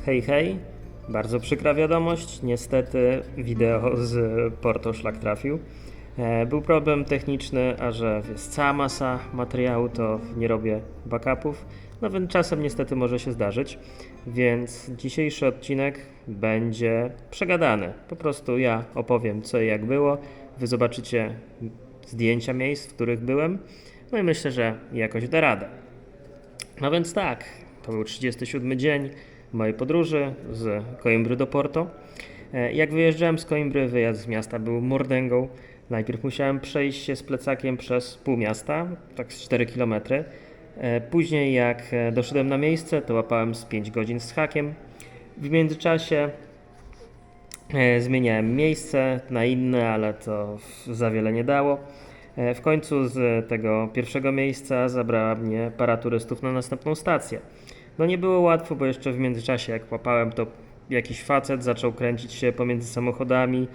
Hej, hej, bardzo przykra wiadomość, niestety wideo z Porto szlak trafił. Był problem techniczny, a że jest cała masa materiału, to nie robię backupów, no więc czasem niestety może się zdarzyć, więc dzisiejszy odcinek będzie przegadany. Po prostu ja opowiem co i jak było, wy zobaczycie zdjęcia miejsc, w których byłem, no i myślę, że jakoś da radę. No więc tak, to był 37 dzień mojej podróży z Coimbry do Porto. Jak wyjeżdżałem z Coimbry, wyjazd z miasta był mordęgą. Najpierw musiałem przejść się z plecakiem przez pół miasta, tak z 4 km. Później jak doszedłem na miejsce, to łapałem z 5 godzin z hakiem. W międzyczasie zmieniałem miejsce na inne, ale to za wiele nie dało. W końcu z tego pierwszego miejsca zabrała mnie para turystów na następną stację. No nie było łatwo, bo jeszcze w międzyczasie jak łapałem, to jakiś facet zaczął kręcić się pomiędzy samochodami.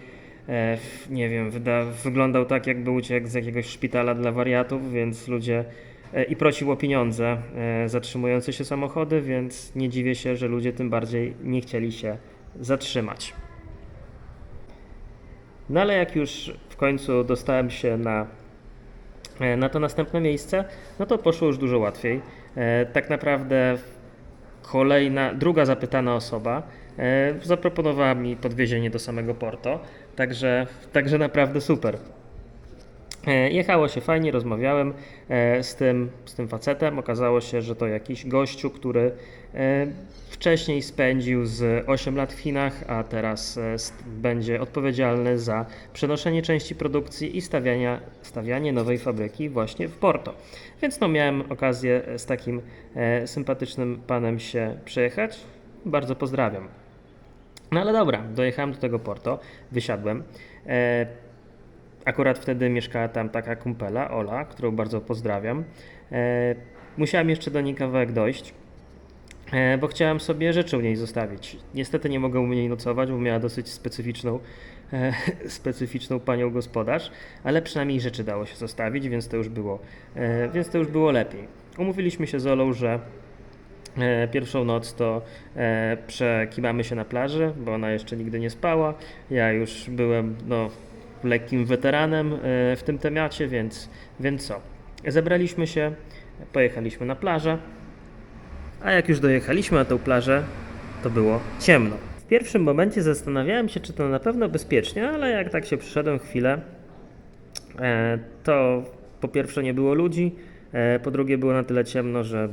Nie wiem, wyglądał tak, jakby uciekł z jakiegoś szpitala dla wariatów, więc ludzie i prosił o pieniądze zatrzymujące się samochody, więc nie dziwię się, że ludzie tym bardziej nie chcieli się zatrzymać. No ale jak już w końcu dostałem się na to następne miejsce, no to poszło już dużo łatwiej. Tak naprawdę druga zapytana osoba zaproponowała mi podwiezienie do samego Porto, także naprawdę super. Jechało się fajnie, rozmawiałem z tym facetem. Okazało się, że to jakiś gościu, który wcześniej spędził z 8 lat w Chinach, a teraz będzie odpowiedzialny za przenoszenie części produkcji i stawianie nowej fabryki właśnie w Porto. Więc no, miałem okazję z takim sympatycznym panem się przejechać. Bardzo pozdrawiam. No ale dobra, dojechałem do tego Porto, wysiadłem. Akurat wtedy mieszkała tam taka kumpela, Ola, którą bardzo pozdrawiam. Musiałem jeszcze do niej kawałek dojść, bo chciałem sobie rzeczy u niej zostawić. Niestety nie mogę u niej nocować, bo miała dosyć specyficzną panią gospodarz, ale przynajmniej rzeczy dało się zostawić, więc to już było lepiej. Umówiliśmy się z Olą, że pierwszą noc to przekimamy się na plaży, bo ona jeszcze nigdy nie spała. Ja już byłem lekkim weteranem w tym temacie, więc co? Zebraliśmy się, pojechaliśmy na plażę, a jak już dojechaliśmy na tę plażę, to było ciemno. W pierwszym momencie zastanawiałem się, czy to na pewno bezpiecznie, ale jak tak się przyszedłem chwilę, to po pierwsze nie było ludzi, po drugie było na tyle ciemno, że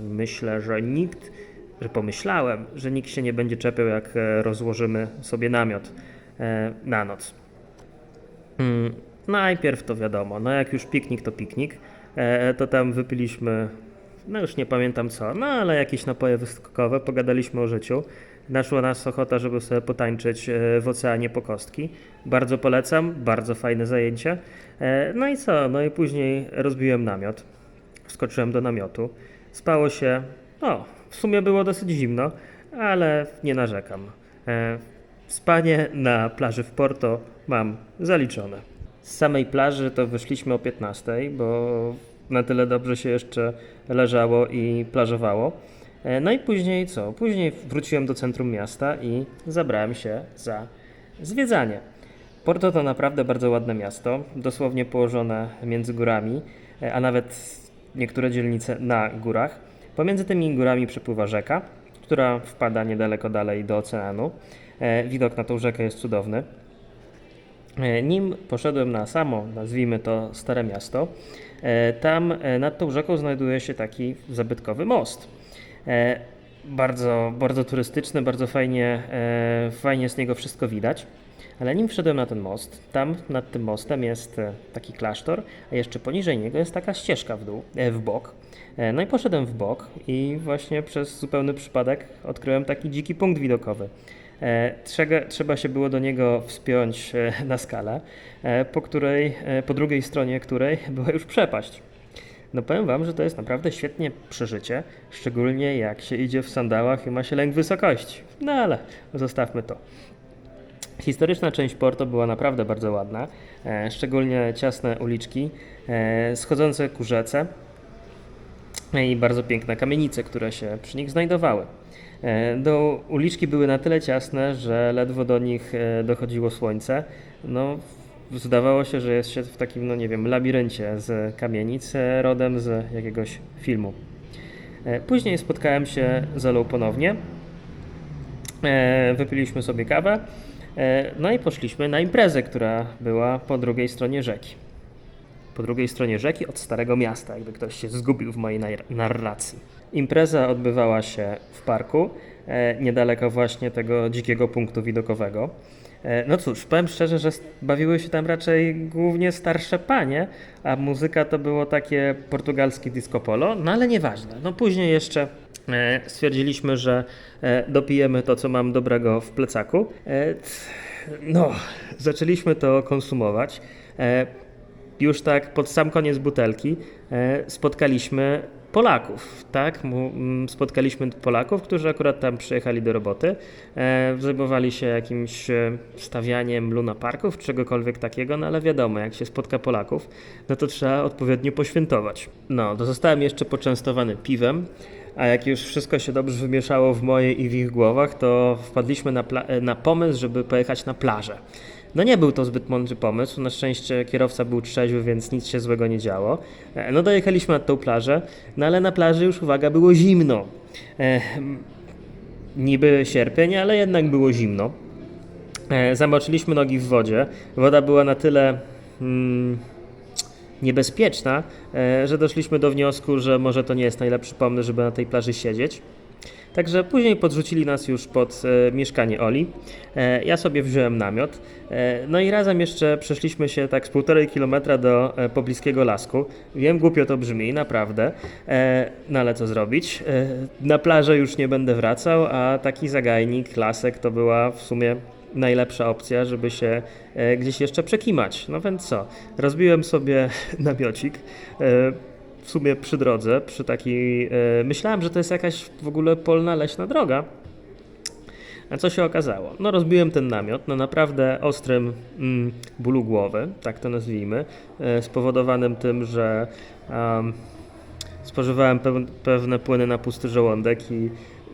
pomyślałem, że nikt się nie będzie czepiał, jak rozłożymy sobie namiot na noc. Najpierw to wiadomo, no jak już piknik to piknik, to tam wypiliśmy, no już nie pamiętam co, no ale jakieś napoje wyskokowe, pogadaliśmy o życiu. Naszła nas ochota, żeby sobie potańczyć w oceanie po kostki. Bardzo polecam, bardzo fajne zajęcie. No i co, no i później rozbiłem namiot, wskoczyłem do namiotu, spało się, w sumie było dosyć zimno, ale nie narzekam. Spanie na plaży w Porto mam zaliczone. Z samej plaży to wyszliśmy o 15, bo na tyle dobrze się jeszcze leżało i plażowało. No i później co? Później wróciłem do centrum miasta i zabrałem się za zwiedzanie. Porto to naprawdę bardzo ładne miasto, dosłownie położone między górami, a nawet niektóre dzielnice na górach. Pomiędzy tymi górami przepływa rzeka, która wpada niedaleko dalej do oceanu. Widok na tą rzekę jest cudowny. Nim poszedłem na samo, nazwijmy to, Stare Miasto, tam nad tą rzeką znajduje się taki zabytkowy most. Bardzo, bardzo turystyczny, bardzo fajnie z niego wszystko widać. Ale nim wszedłem na ten most, tam nad tym mostem jest taki klasztor, a jeszcze poniżej niego jest taka ścieżka w bok. No i poszedłem w bok i właśnie przez zupełny przypadek odkryłem taki dziki punkt widokowy. Trzeba się było do niego wspiąć na skalę, po drugiej stronie której była już przepaść. No powiem wam, że to jest naprawdę świetnie przeżycie, szczególnie jak się idzie w sandałach i ma się lęk wysokości. No ale zostawmy to. Historyczna część Porto była naprawdę bardzo ładna, szczególnie ciasne uliczki schodzące ku rzece. i bardzo piękne kamienice, które się przy nich znajdowały. Do uliczki były na tyle ciasne, że ledwo do nich dochodziło słońce. No, zdawało się, że jest się w takim, no nie wiem, labiryncie z kamienic, rodem z jakiegoś filmu. Później spotkałem się z Olą ponownie. Wypiliśmy sobie kawę, no i poszliśmy na imprezę, która była po drugiej stronie rzeki. Po drugiej stronie rzeki od Starego Miasta, jakby ktoś się zgubił w mojej narracji. Impreza odbywała się w parku, niedaleko właśnie tego dzikiego punktu widokowego. No cóż, powiem szczerze, że bawiły się tam raczej głównie starsze panie, a muzyka to było takie portugalskie disco polo, no ale nieważne. No później jeszcze stwierdziliśmy, że dopijemy to, co mam dobrego w plecaku. No, zaczęliśmy to konsumować. Już tak pod sam koniec butelki spotkaliśmy Polaków, tak? Spotkaliśmy Polaków, którzy akurat tam przyjechali do roboty, zajmowali się jakimś stawianiem lunaparków, czegokolwiek takiego, no ale wiadomo, jak się spotka Polaków, no to trzeba odpowiednio poświętować. No, to zostałem jeszcze poczęstowany piwem, a jak już wszystko się dobrze wymieszało w mojej i w ich głowach, to wpadliśmy na pomysł, żeby pojechać na plażę. No nie był to zbyt mądry pomysł, na szczęście kierowca był trzeźwy, więc nic się złego nie działo. No dojechaliśmy nad tą plażę, no ale na plaży już, uwaga, było zimno. Niby sierpień, ale jednak było zimno. Zamoczyliśmy nogi w wodzie. Woda była na tyle niebezpieczna, że doszliśmy do wniosku, że może to nie jest najlepszy pomysł, żeby na tej plaży siedzieć. Także później podrzucili nas już pod mieszkanie Oli. Ja sobie wziąłem namiot. No i razem jeszcze przeszliśmy się tak z 1,5 kilometra do pobliskiego lasku. Wiem, głupio to brzmi, naprawdę. No ale co zrobić? Na plażę już nie będę wracał, a taki zagajnik, lasek to była w sumie najlepsza opcja, żeby się gdzieś jeszcze przekimać. No więc co? Rozbiłem sobie namiocik. W sumie przy drodze, przy takiej... myślałem, że to jest jakaś w ogóle polna, leśna droga. A co się okazało? No rozbiłem ten namiot na naprawdę ostrym bólu głowy, tak to nazwijmy, spowodowanym tym, że spożywałem pewne płyny na pusty żołądek i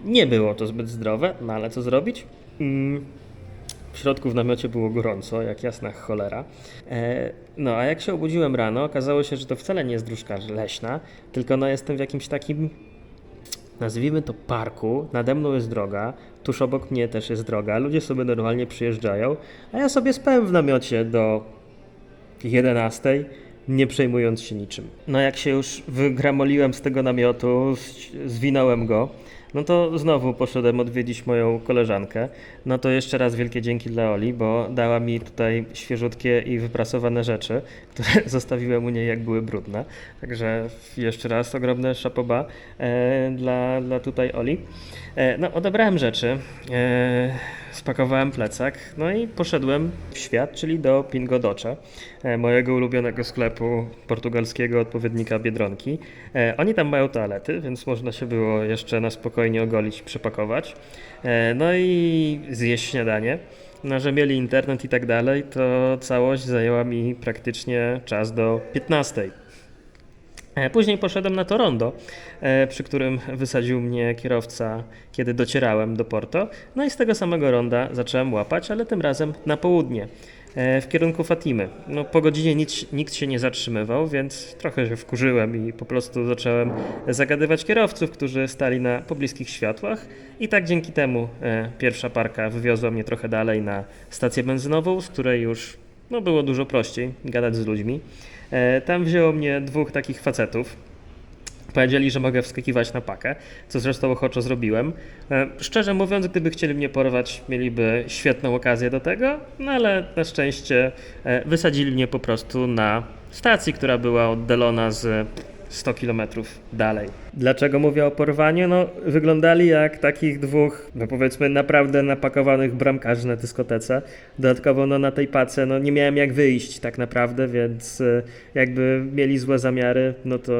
nie było to zbyt zdrowe, no ale co zrobić? W środku w namiocie było gorąco, jak jasna cholera. No a jak się obudziłem rano, okazało się, że to wcale nie jest dróżka leśna, tylko no jestem w jakimś takim, nazwijmy to, parku. Nade mną jest droga, tuż obok mnie też jest droga, ludzie sobie normalnie przyjeżdżają, a ja sobie spałem w namiocie do 11, nie przejmując się niczym. No jak się już wygramoliłem z tego namiotu, zwinąłem go, no to znowu poszedłem odwiedzić moją koleżankę. No to jeszcze raz wielkie dzięki dla Oli, bo dała mi tutaj świeżutkie i wyprasowane rzeczy, które zostawiłem u niej, jak były brudne. Także jeszcze raz ogromne chapeau bas dla tutaj Oli. No odebrałem rzeczy, spakowałem plecak, no i poszedłem w świat, czyli do Pingodoce, mojego ulubionego sklepu portugalskiego odpowiednika Biedronki. Oni tam mają toalety, więc można się było jeszcze na spokojnie ogolić, przepakować. No i zjeść śniadanie. No, że mieli internet i tak dalej, to całość zajęła mi praktycznie czas do 15. Później poszedłem na to rondo, przy którym wysadził mnie kierowca, kiedy docierałem do Porto. No i z tego samego ronda zacząłem łapać, ale tym razem na południe, w kierunku Fatimy. No, po godzinie nikt się nie zatrzymywał, więc trochę się wkurzyłem i po prostu zacząłem zagadywać kierowców, którzy stali na pobliskich światłach. I tak dzięki temu pierwsza parka wywiozła mnie trochę dalej na stację benzynową, z której już było dużo prościej gadać z ludźmi. Tam wzięło mnie dwóch takich facetów. Powiedzieli, że mogę wskakiwać na pakę, co zresztą ochoczo zrobiłem. Szczerze mówiąc, gdyby chcieli mnie porwać, mieliby świetną okazję do tego, no ale na szczęście wysadzili mnie po prostu na stacji, która była oddalona z 100 km dalej. Dlaczego mówię o porwaniu? No, wyglądali jak takich dwóch, powiedzmy, naprawdę napakowanych bramkarzy na dyskotece. Dodatkowo na tej pace nie miałem jak wyjść tak naprawdę, więc jakby mieli złe zamiary, no to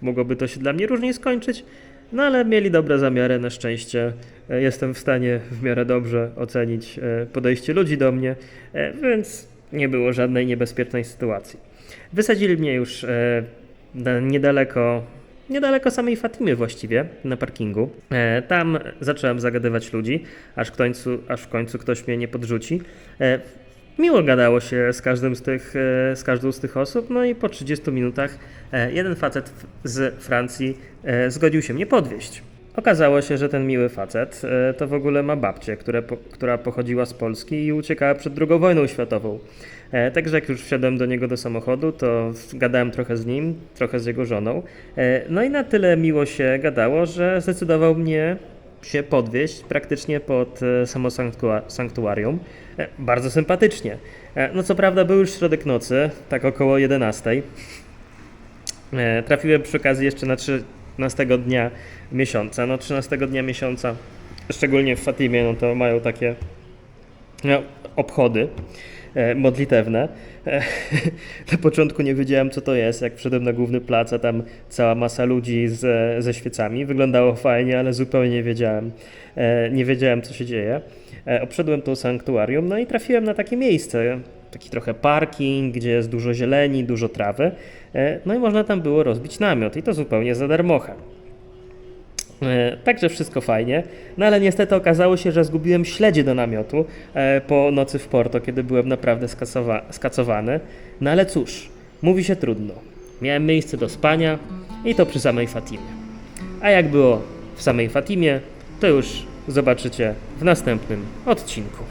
mogłoby to się dla mnie różnie skończyć. No ale mieli dobre zamiary, na szczęście. Jestem w stanie w miarę dobrze ocenić podejście ludzi do mnie, więc nie było żadnej niebezpiecznej sytuacji. Wysadzili mnie już niedaleko, niedaleko samej Fatimy właściwie, na parkingu. Tam zacząłem zagadywać ludzi, aż w końcu ktoś mnie nie podrzuci. Miło gadało się z każdą z tych osób, no i po 30 minutach jeden facet z Francji zgodził się mnie podwieźć. Okazało się, że ten miły facet to w ogóle ma babcię, która pochodziła z Polski i uciekała przed II wojną światową. Także jak już wsiadłem do niego do samochodu, to gadałem trochę z nim, trochę z jego żoną. No i na tyle miło się gadało, że zdecydował mnie się podwieźć praktycznie pod samo sanktuarium. Bardzo sympatycznie. No co prawda był już środek nocy, tak około 11. Trafiłem przy okazji jeszcze na 13 dnia miesiąca. No 13 dnia miesiąca, szczególnie w Fatimie, no to mają takie obchody modlitewne. Na początku nie wiedziałem, co to jest. Jak wszedłem na główny plac, a tam cała masa ludzi ze świecami. Wyglądało fajnie, ale zupełnie nie wiedziałem, co się dzieje. Obszedłem to sanktuarium, no i trafiłem na takie miejsce, taki trochę parking, gdzie jest dużo zieleni, dużo trawy. No i można tam było rozbić namiot i to zupełnie za darmochę. Także wszystko fajnie, no ale niestety okazało się, że zgubiłem śledzie do namiotu po nocy w Porto, kiedy byłem naprawdę skacowany. No ale cóż, mówi się trudno. Miałem miejsce do spania i to przy samej Fatimie. A jak było w samej Fatimie, to już zobaczycie w następnym odcinku.